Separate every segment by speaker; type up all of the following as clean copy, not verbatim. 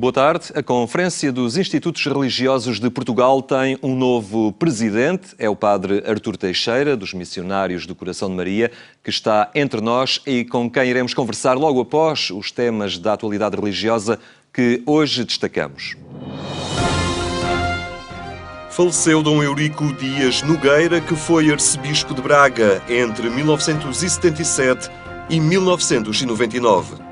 Speaker 1: Boa tarde. A Conferência dos Institutos Religiosos de Portugal tem um novo presidente. É o padre Artur Teixeira, dos Missionários do Coração de Maria, que está entre nós e com quem iremos conversar logo após os temas da atualidade religiosa que hoje destacamos. Faleceu Dom Eurico Dias Nogueira, que foi arcebispo de Braga entre 1977 e 1999.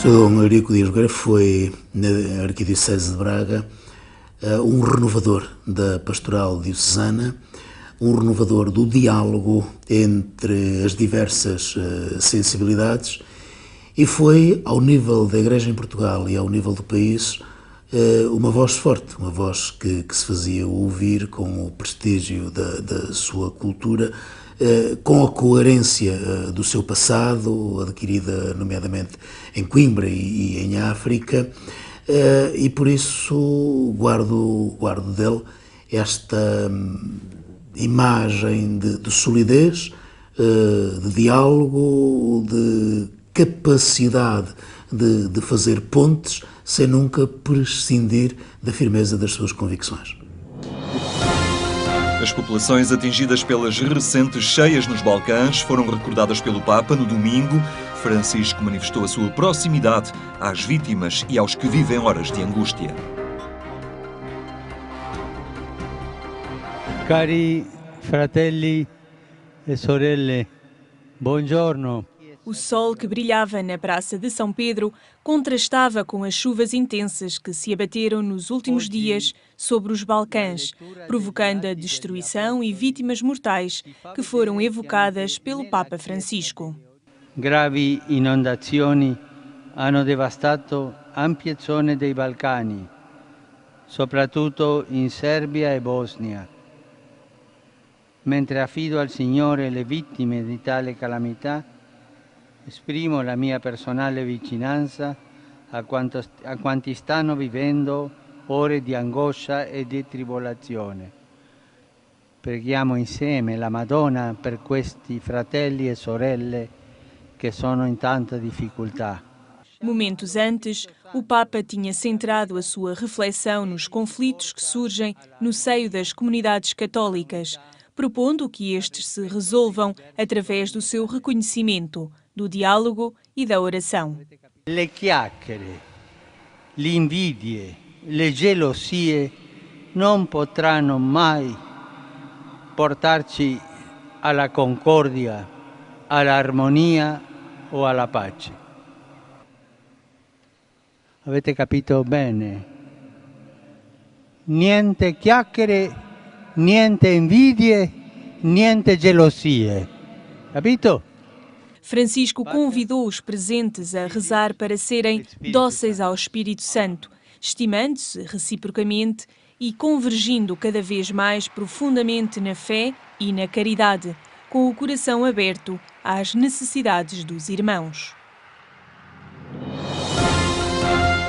Speaker 2: O Dom Eurico Dias Nogueira foi, na Arquidiocese de Braga, um renovador da pastoral diocesana, um renovador do diálogo entre as diversas sensibilidades e foi, ao nível da Igreja em Portugal e ao nível do país, uma voz forte, uma voz que se fazia ouvir com o prestígio da sua cultura, com a coerência do seu passado, adquirida nomeadamente em Coimbra e em África, e por isso guardo dele esta imagem de solidez, de diálogo, de capacidade de fazer pontes sem nunca prescindir da firmeza das suas convicções.
Speaker 1: As populações atingidas pelas recentes cheias nos Balcãs foram recordadas pelo Papa no domingo. Francisco manifestou a sua proximidade às vítimas e aos que vivem horas de angústia.
Speaker 3: Cari fratelli e sorelle, buongiorno.
Speaker 4: O sol que brilhava na Praça de São Pedro contrastava com as chuvas intensas que se abateram nos últimos dias sobre os Balcãs, provocando a destruição e vítimas mortais que foram evocadas pelo Papa Francisco.
Speaker 3: Gravi inondazioni hanno devastato ampie zone dei Balcani, soprattutto in Serbia e Bosnia. Mentre affido al Signore le vittime di tale calamità, esprimo la mia personale vicinanza a quanti stanno vivendo ore di angoscia e di tribolazione. Preghiamo insieme la Madonna per questi fratelli e sorelle che sono in tanta difficoltà.
Speaker 4: Momentos antes, o Papa tinha centrado a sua reflexão nos conflitos que surgem no seio das comunidades católicas, propondo que estes se resolvam através do seu reconhecimento, do diálogo e da oração.
Speaker 3: Le chiacchiere, le invidie, le gelosie non potranno mai portarci alla concordia, all'armonia o alla pace. Avete capito bene? Niente chiacchiere, niente invidie, niente gelosie. Capito?
Speaker 4: Francisco convidou os presentes a rezar para serem dóceis ao Espírito Santo, estimando-se reciprocamente e convergindo cada vez mais profundamente na fé e na caridade, com o coração aberto às necessidades dos irmãos.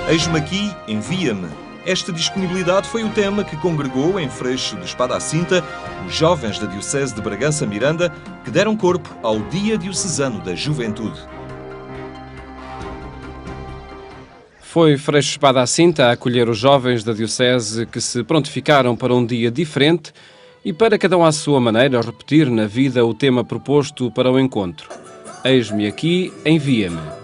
Speaker 1: Eis-me aqui, envia-me. Esta disponibilidade foi o tema que congregou em Freixo de Espada à Cinta os jovens da Diocese de Bragança Miranda que deram corpo ao Dia Diocesano da Juventude.
Speaker 5: Foi Freixo de Espada à Cinta a acolher os jovens da Diocese que se prontificaram para um dia diferente e para cada um à sua maneira repetir na vida o tema proposto para o encontro. Eis-me aqui, envia-me.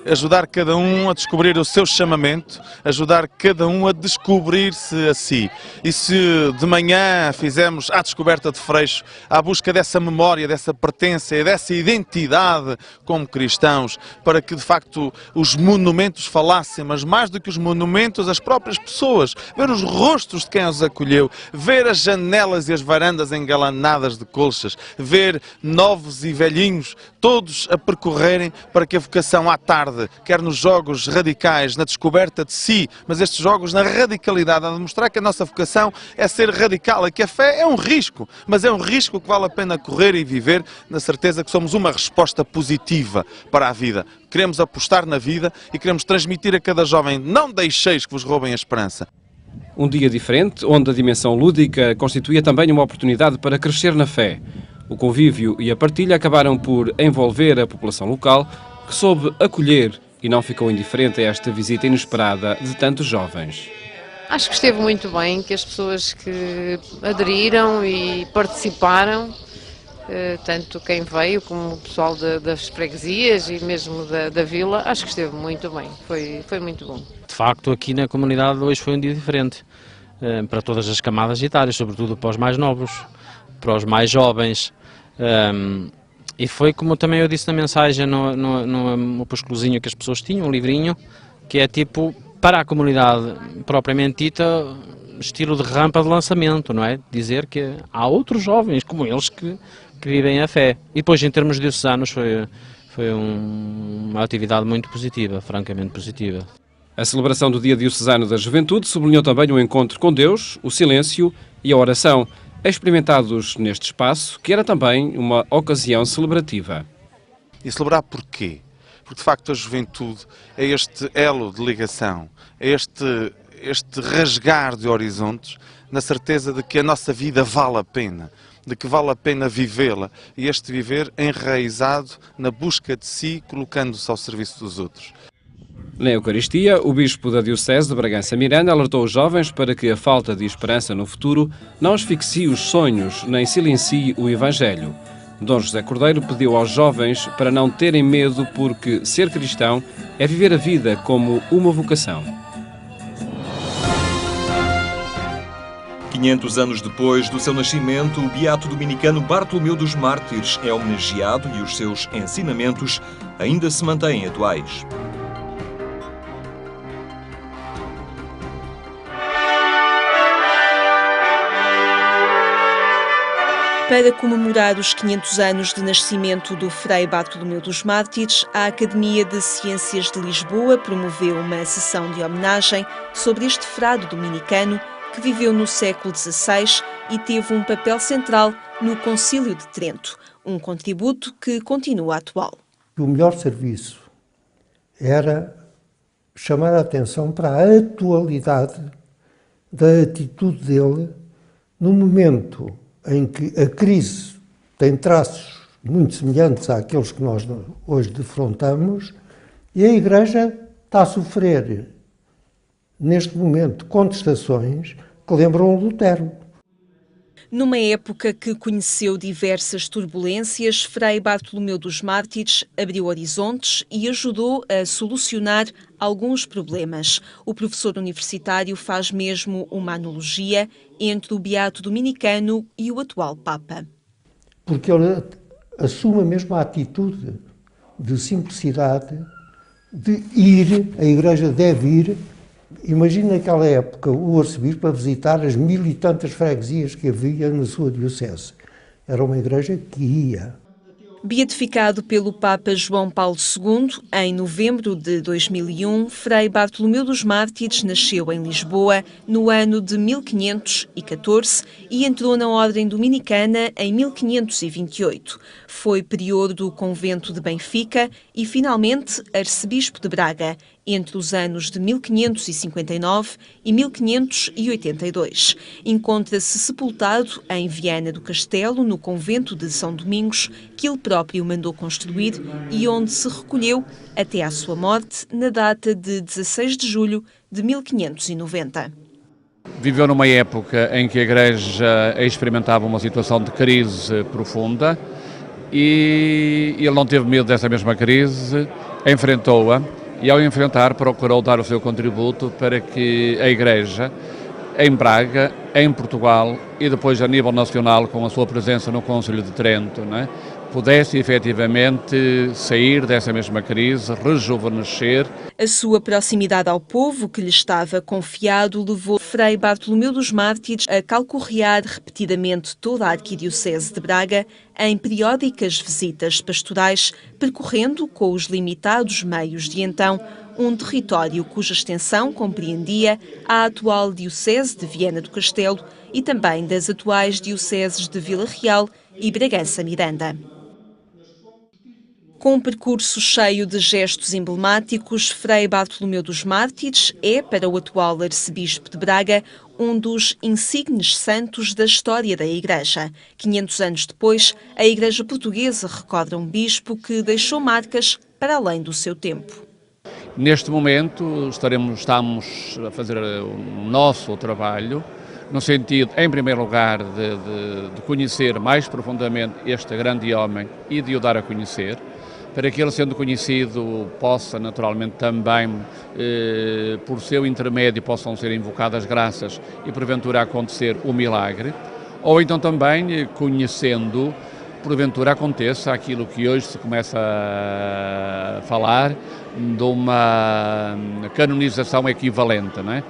Speaker 6: Ajudar cada um a descobrir o seu chamamento, ajudar cada um a descobrir-se a si. E se de manhã fizemos a descoberta de Freixo, à busca dessa memória, dessa pertença e dessa identidade como cristãos, para que de facto os monumentos falassem, mas mais do que os monumentos, as próprias pessoas, ver os rostos de quem os acolheu, ver as janelas e as varandas engalanadas de colchas, ver novos e velhinhos, todos a percorrerem para que a vocação à tarde, quer nos jogos radicais, na descoberta de si, mas estes jogos na radicalidade, a demonstrar que a nossa vocação é ser radical, e que a fé é um risco, mas é um risco que vale a pena correr e viver na certeza que somos uma resposta positiva para a vida. Queremos apostar na vida e queremos transmitir a cada jovem: não deixeis que vos roubem a esperança.
Speaker 5: Um dia diferente, onde a dimensão lúdica constituía também uma oportunidade para crescer na fé. O convívio e a partilha acabaram por envolver a população local, que soube acolher e não ficou indiferente a esta visita inesperada de tantos jovens.
Speaker 7: Acho que esteve muito bem, que as pessoas que aderiram e participaram, tanto quem veio como o pessoal das freguesias e mesmo da vila, acho que esteve muito bem, foi muito bom.
Speaker 8: De facto, aqui na comunidade hoje foi um dia diferente, para todas as camadas etárias, sobretudo para os mais novos, para os mais jovens. E foi como também eu disse na mensagem, no opusculozinho que as pessoas tinham, um livrinho, que é tipo, para a comunidade propriamente dita, estilo de rampa de lançamento, não é? Dizer que há outros jovens como eles que vivem a fé. E depois, em termos diocesanos, foi uma atividade muito positiva, francamente positiva.
Speaker 5: A celebração do Dia Diocesano da Juventude sublinhou também o encontro com Deus, o silêncio e a oração, experimentados neste espaço, que era também uma ocasião celebrativa.
Speaker 6: E celebrar porquê? Porque, de facto, a juventude é este elo de ligação, é este rasgar de horizontes, na certeza de que a nossa vida vale a pena, de que vale a pena vivê-la, e este viver enraizado na busca de si, colocando-se ao serviço dos outros.
Speaker 5: Na Eucaristia, o bispo da Diocese de Bragança Miranda alertou os jovens para que a falta de esperança no futuro não asfixie os sonhos nem silencie o Evangelho. Dom José Cordeiro pediu aos jovens para não terem medo, porque ser cristão é viver a vida como uma vocação.
Speaker 1: 500 anos depois do seu nascimento, o beato dominicano Bartolomeu dos Mártires é homenageado e os seus ensinamentos ainda se mantêm atuais.
Speaker 4: Para comemorar os 500 anos de nascimento do Frei Bartolomeu dos Mártires, a Academia de Ciências de Lisboa promoveu uma sessão de homenagem sobre este frade dominicano que viveu no século XVI e teve um papel central no Concílio de Trento, um contributo que continua atual.
Speaker 9: O melhor serviço era chamar a atenção para a atualidade da atitude dele no momento em que a crise tem traços muito semelhantes àqueles que nós hoje defrontamos, e a Igreja está a sofrer, neste momento, contestações que lembram Lutero.
Speaker 4: Numa época que conheceu diversas turbulências, Frei Bartolomeu dos Mártires abriu horizontes e ajudou a solucionar alguns problemas. O professor universitário faz mesmo uma analogia entre o beato dominicano e o atual Papa.
Speaker 9: Porque ele assume mesmo a atitude de simplicidade, de ir, a Igreja deve ir. Imagina naquela época o arcebispo a visitar as 1000 e tantas freguesias que havia na sua diocese. Era uma igreja que ia.
Speaker 4: Beatificado pelo Papa João Paulo II, em novembro de 2001, Frei Bartolomeu dos Mártires nasceu em Lisboa no ano de 1514 e entrou na Ordem Dominicana em 1528. Foi prior do convento de Benfica e, finalmente, arcebispo de Braga, entre os anos de 1559 e 1582. Encontra-se sepultado em Viana do Castelo, no convento de São Domingos, que ele próprio mandou construir e onde se recolheu até à sua morte, na data de 16 de julho de 1590.
Speaker 10: Viveu numa época em que a Igreja experimentava uma situação de crise profunda e ele não teve medo dessa mesma crise, enfrentou-a. E ao enfrentar, procurou dar o seu contributo para que a Igreja, em Braga, em Portugal e depois a nível nacional, com a sua presença no Concílio de Trento, né, pudesse efetivamente sair dessa mesma crise, rejuvenescer.
Speaker 4: A sua proximidade ao povo, que lhe estava confiado, levou Frei Bartolomeu dos Mártires a calcorrear repetidamente toda a Arquidiocese de Braga em periódicas visitas pastorais, percorrendo, com os limitados meios de então, um território cuja extensão compreendia a atual Diocese de Viana do Castelo e também das atuais dioceses de Vila Real e Bragança Miranda. Com um percurso cheio de gestos emblemáticos, Frei Bartolomeu dos Mártires é, para o atual arcebispo de Braga, um dos insignes santos da história da Igreja. 500 anos depois, a Igreja Portuguesa recorda um bispo que deixou marcas para além do seu tempo.
Speaker 10: Neste momento estamos a fazer o nosso trabalho, no sentido, em primeiro lugar, de conhecer mais profundamente este grande homem e de o dar a conhecer, para que ele, sendo conhecido, possa naturalmente também, por seu intermédio, possam ser invocadas graças e porventura acontecer o milagre, ou então também, conhecendo, porventura aconteça aquilo que hoje se começa a falar de uma canonização equivalente, não é?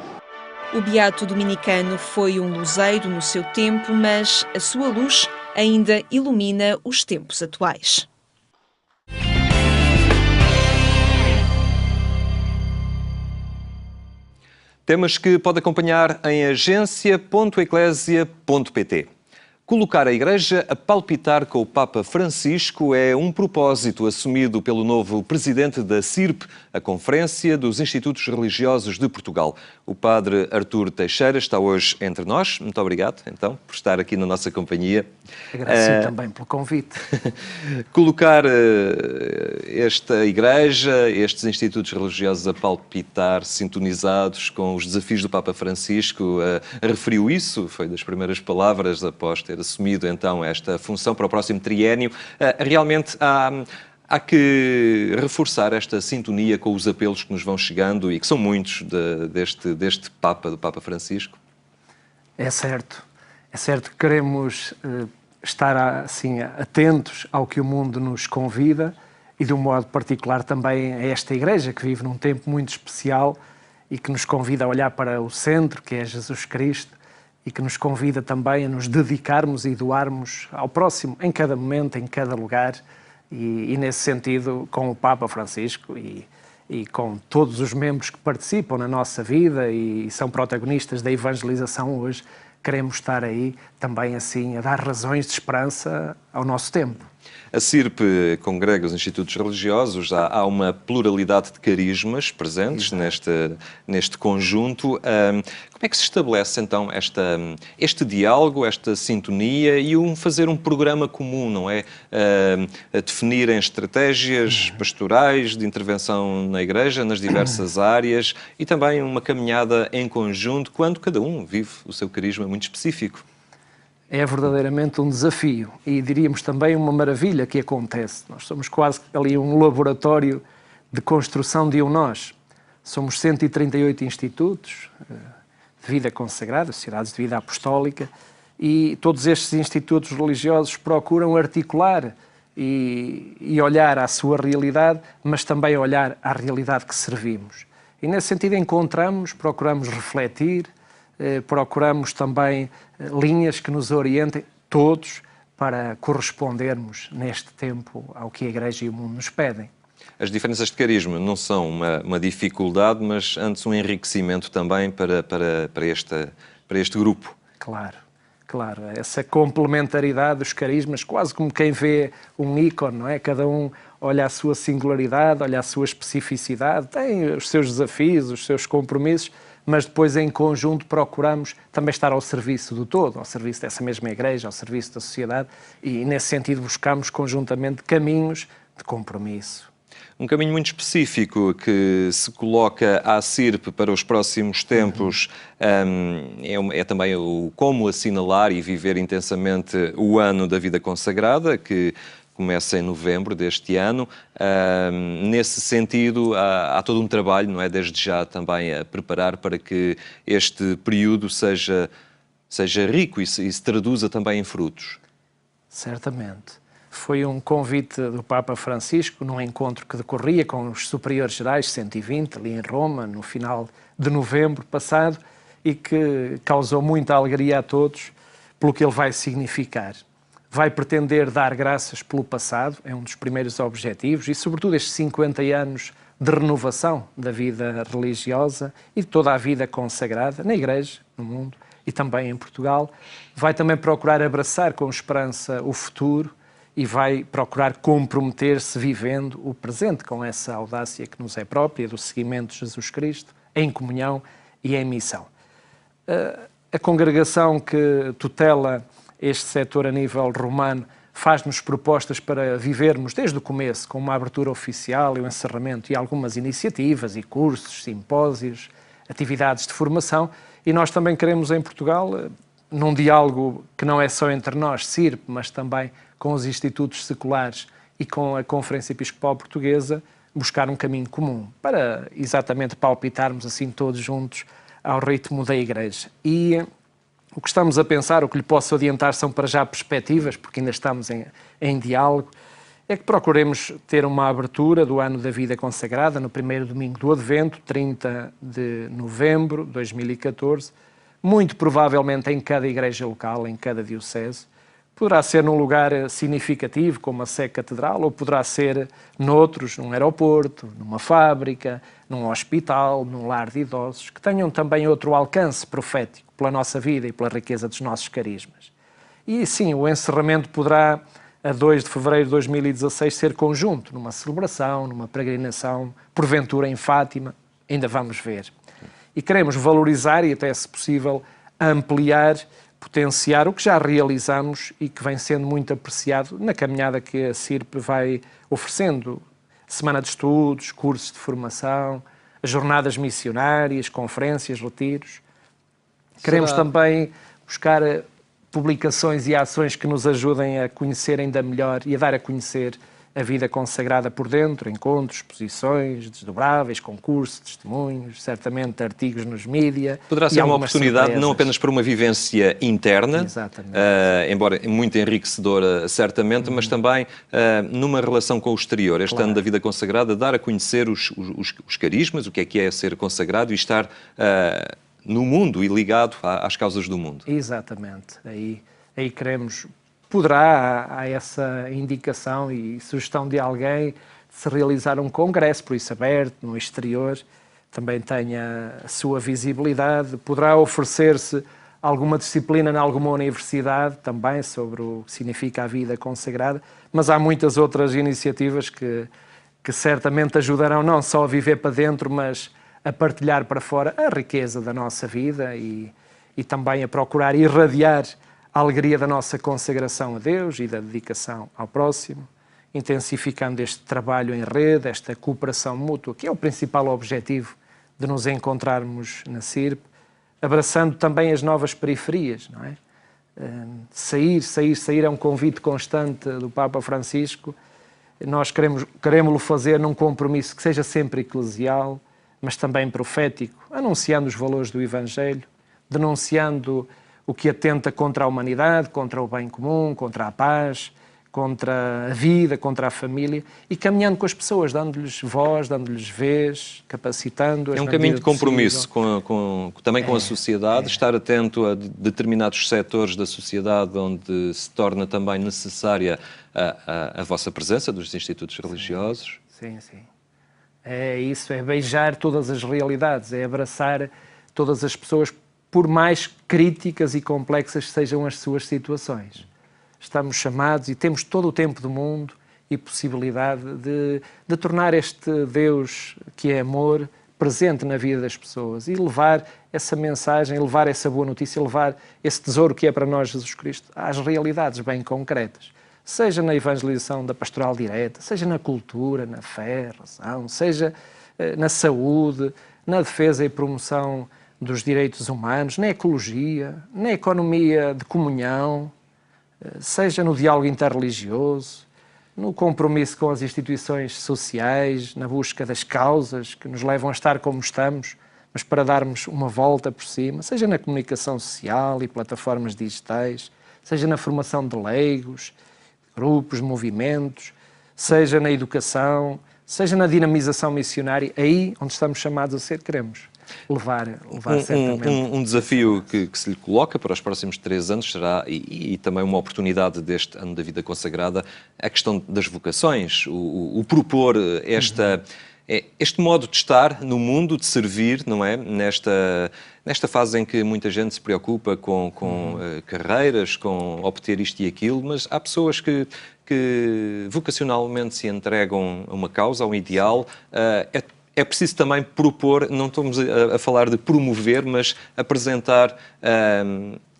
Speaker 4: O beato dominicano foi um luzeiro no seu tempo, mas a sua luz ainda ilumina os tempos atuais.
Speaker 1: Temas que pode acompanhar em agência.eclésia.pt. Colocar a Igreja a palpitar com o Papa Francisco é um propósito assumido pelo novo presidente da CIRP, a Conferência dos Institutos Religiosos de Portugal. O padre Artur Teixeira está hoje entre nós. Muito obrigado, então, por estar aqui na nossa companhia.
Speaker 11: Agradeço também pelo convite.
Speaker 1: Colocar esta Igreja, estes institutos religiosos a palpitar, sintonizados com os desafios do Papa Francisco, referiu isso, foi das primeiras palavras após ter assumido então esta função para o próximo triénio. Realmente há que reforçar esta sintonia com os apelos que nos vão chegando e que são muitos deste Papa, do Papa Francisco.
Speaker 11: É certo que queremos estar assim atentos ao que o mundo nos convida e de um modo particular também a esta Igreja que vive num tempo muito especial e que nos convida a olhar para o centro, que é Jesus Cristo, e que nos convida também a nos dedicarmos e doarmos ao próximo, em cada momento, em cada lugar, e nesse sentido, com o Papa Francisco e com todos os membros que participam na nossa vida e são protagonistas da evangelização hoje, queremos estar aí também assim a dar razões de esperança ao nosso tempo.
Speaker 1: A CIRP congrega os institutos religiosos, há uma pluralidade de carismas presentes neste conjunto. Como é que se estabelece então este diálogo, esta sintonia e fazer um programa comum, não é? A definirem estratégias pastorais de intervenção na Igreja, nas diversas áreas e também uma caminhada em conjunto, quando cada um vive o seu carisma muito específico.
Speaker 11: É verdadeiramente um desafio e diríamos também uma maravilha que acontece. Nós somos quase ali um laboratório de construção de um nós. Somos 138 institutos de vida consagrada, sociedades de vida apostólica, e todos estes institutos religiosos procuram articular e olhar à sua realidade, mas também olhar à realidade que servimos. E nesse sentido procuramos refletir, procuramos também linhas que nos orientem, todos, para correspondermos neste tempo ao que a Igreja e o mundo nos pedem.
Speaker 1: As diferenças de carisma não são uma dificuldade, mas antes um enriquecimento também para este grupo.
Speaker 11: Claro. Essa complementaridade dos carismas, quase como quem vê um ícone, não é? Cada um olha a sua singularidade, olha a sua especificidade, tem os seus desafios, os seus compromissos, mas depois em conjunto procuramos também estar ao serviço do todo, ao serviço dessa mesma Igreja, ao serviço da sociedade e nesse sentido buscamos conjuntamente caminhos de compromisso.
Speaker 1: Um caminho muito específico que se coloca à CIRP para os próximos tempos é também o como assinalar e viver intensamente o ano da vida consagrada, que começa em novembro deste ano. Nesse sentido, há todo um trabalho, não é, desde já também a preparar para que este período seja rico e se traduza também em frutos.
Speaker 11: Certamente. Foi um convite do Papa Francisco num encontro que decorria com os superiores gerais 120, ali em Roma, no final de novembro passado, e que causou muita alegria a todos pelo que ele vai significar. Vai pretender dar graças pelo passado, é um dos primeiros objetivos, e sobretudo estes 50 anos de renovação da vida religiosa e de toda a vida consagrada na Igreja, no mundo e também em Portugal. Vai também procurar abraçar com esperança o futuro e vai procurar comprometer-se vivendo o presente com essa audácia que nos é própria do seguimento de Jesus Cristo, em comunhão e em missão. A congregação que tutela este setor a nível romano faz-nos propostas para vivermos desde o começo, com uma abertura oficial e o encerramento e algumas iniciativas e cursos, simpósios, atividades de formação, e nós também queremos em Portugal, num diálogo que não é só entre nós, CIRP, mas também com os institutos seculares e com a Conferência Episcopal Portuguesa, buscar um caminho comum, para exatamente palpitarmos assim todos juntos ao ritmo da Igreja. E o que estamos a pensar, o que lhe posso adiantar são para já perspectivas, porque ainda estamos em diálogo, é que procuremos ter uma abertura do ano da vida consagrada, no primeiro domingo do Advento, 30 de novembro de 2014, muito provavelmente em cada igreja local, em cada diocese. Poderá ser num lugar significativo, como a Sé Catedral, ou poderá ser noutros, num aeroporto, numa fábrica, num hospital, num lar de idosos, que tenham também outro alcance profético pela nossa vida e pela riqueza dos nossos carismas. E sim, o encerramento poderá, a 2 de fevereiro de 2016, ser conjunto, numa celebração, numa peregrinação, porventura em Fátima, ainda vamos ver. E queremos valorizar e até, se possível, ampliar, potenciar o que já realizamos e que vem sendo muito apreciado na caminhada que a CIRP vai oferecendo. Semana de estudos, cursos de formação, jornadas missionárias, conferências, retiros. Queremos também buscar publicações e ações que nos ajudem a conhecer ainda melhor e a dar a conhecer a vida consagrada por dentro, encontros, exposições, desdobráveis, concursos, testemunhos, certamente artigos nos mídia.
Speaker 1: Poderá ser uma oportunidade surpresas. Não apenas para uma vivência interna, embora muito enriquecedora certamente, mas também numa relação com o exterior. Este ano da vida consagrada, dar a conhecer os carismas, o que é ser consagrado e estar no mundo e ligado às causas do mundo.
Speaker 11: Exatamente. Aí queremos... Poderá, há essa indicação e sugestão de alguém de se realizar um congresso, por isso aberto, no exterior, também tenha a sua visibilidade. Poderá oferecer-se alguma disciplina em alguma universidade também sobre o que significa a vida consagrada, mas há muitas outras iniciativas que certamente ajudarão não só a viver para dentro, mas a partilhar para fora a riqueza da nossa vida e também a procurar irradiar a alegria da nossa consagração a Deus e da dedicação ao próximo, intensificando este trabalho em rede, esta cooperação mútua, que é o principal objetivo de nos encontrarmos na CIRP, abraçando também as novas periferias, não é? Sair é um convite constante do Papa Francisco. Nós queremos-lo fazer num compromisso que seja sempre eclesial, mas também profético, anunciando os valores do Evangelho, denunciando o que atenta contra a humanidade, contra o bem comum, contra a paz, contra a vida, contra a família, e caminhando com as pessoas, dando-lhes voz, dando-lhes vez, capacitando-as.
Speaker 1: É um caminho de compromisso também com a sociedade, estar atento a determinados setores da sociedade onde se torna também necessária a vossa presença, dos institutos religiosos.
Speaker 11: Sim. É isso, é beijar todas as realidades, é abraçar todas as pessoas, por mais críticas e complexas que sejam as suas situações. Estamos chamados e temos todo o tempo do mundo e possibilidade de tornar este Deus que é amor presente na vida das pessoas e levar essa mensagem, levar essa boa notícia, levar esse tesouro que é para nós Jesus Cristo às realidades bem concretas. Seja na evangelização da pastoral direta, seja na cultura, na fé, razão, seja na saúde, na defesa e promoção dos direitos humanos, na ecologia, na economia de comunhão, seja no diálogo interreligioso, no compromisso com as instituições sociais, na busca das causas que nos levam a estar como estamos, mas para darmos uma volta por cima, seja na comunicação social e plataformas digitais, seja na formação de leigos, grupos, movimentos, seja na educação, seja na dinamização missionária, aí onde estamos chamados a ser, queremos levar certamente.
Speaker 1: Um desafio que se lhe coloca para os próximos 3 anos será, e também uma oportunidade deste ano da vida consagrada, a questão das vocações, o propor Este modo de estar no mundo, de servir, não é? Nesta fase em que muita gente se preocupa com carreiras, com obter isto e aquilo, mas há pessoas que vocacionalmente se entregam a uma causa, a um ideal. É preciso também propor, não estamos a falar de promover, mas apresentar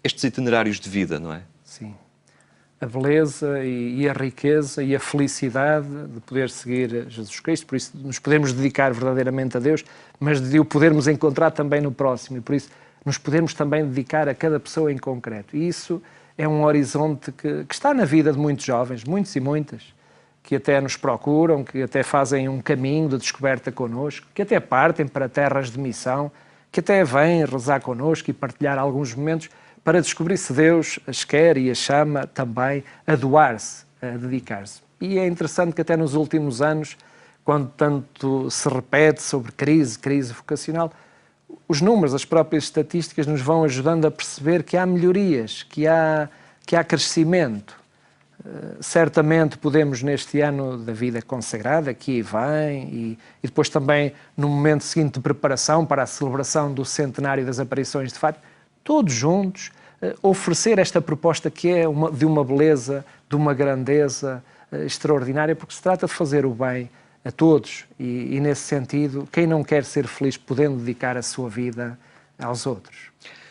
Speaker 1: estes itinerários de vida, não é?
Speaker 11: Sim. A beleza e a riqueza e a felicidade de poder seguir Jesus Cristo, por isso nos podemos dedicar verdadeiramente a Deus, mas de o podermos encontrar também no próximo, e por isso nos podemos também dedicar a cada pessoa em concreto. E isso é um horizonte que está na vida de muitos jovens, muitos e muitas, que até nos procuram, que até fazem um caminho de descoberta connosco, que até partem para terras de missão, que até vêm rezar connosco e partilhar alguns momentos para descobrir se Deus as quer e as chama também a doar-se, a dedicar-se. E é interessante que até nos últimos anos, quando tanto se repete sobre crise vocacional, os números, as próprias estatísticas nos vão ajudando a perceber que há melhorias, que há crescimento. Certamente podemos neste ano da vida consagrada, que vem, e depois também no momento seguinte de preparação para a celebração do centenário das aparições de Fátima, todos juntos, oferecer esta proposta que é de uma beleza, de uma grandeza extraordinária, porque se trata de fazer o bem a todos e nesse sentido, quem não quer ser feliz podendo dedicar a sua vida aos outros.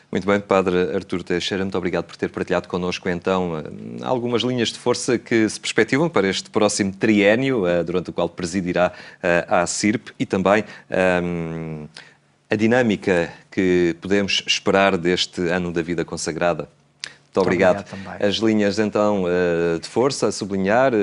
Speaker 1: Muito bem, Padre Artur Teixeira, muito obrigado por ter partilhado connosco então algumas linhas de força que se perspectivam para este próximo triénio, durante o qual presidirá a CIRP, e também a dinâmica que podemos esperar deste ano da vida consagrada. Muito obrigado. As linhas, então, de força a sublinhar,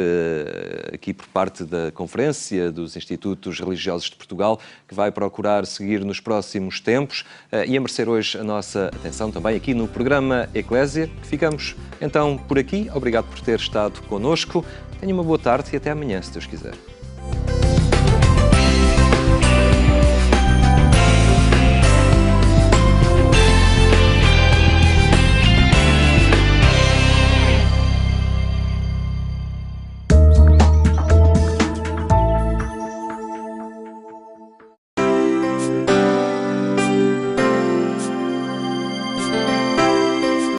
Speaker 1: aqui por parte da Conferência dos Institutos Religiosos de Portugal, que vai procurar seguir nos próximos tempos e a merecer hoje a nossa atenção também aqui no programa Eclésia. Ficamos, então, por aqui. Obrigado por ter estado connosco. Tenha uma boa tarde e até amanhã, se Deus quiser.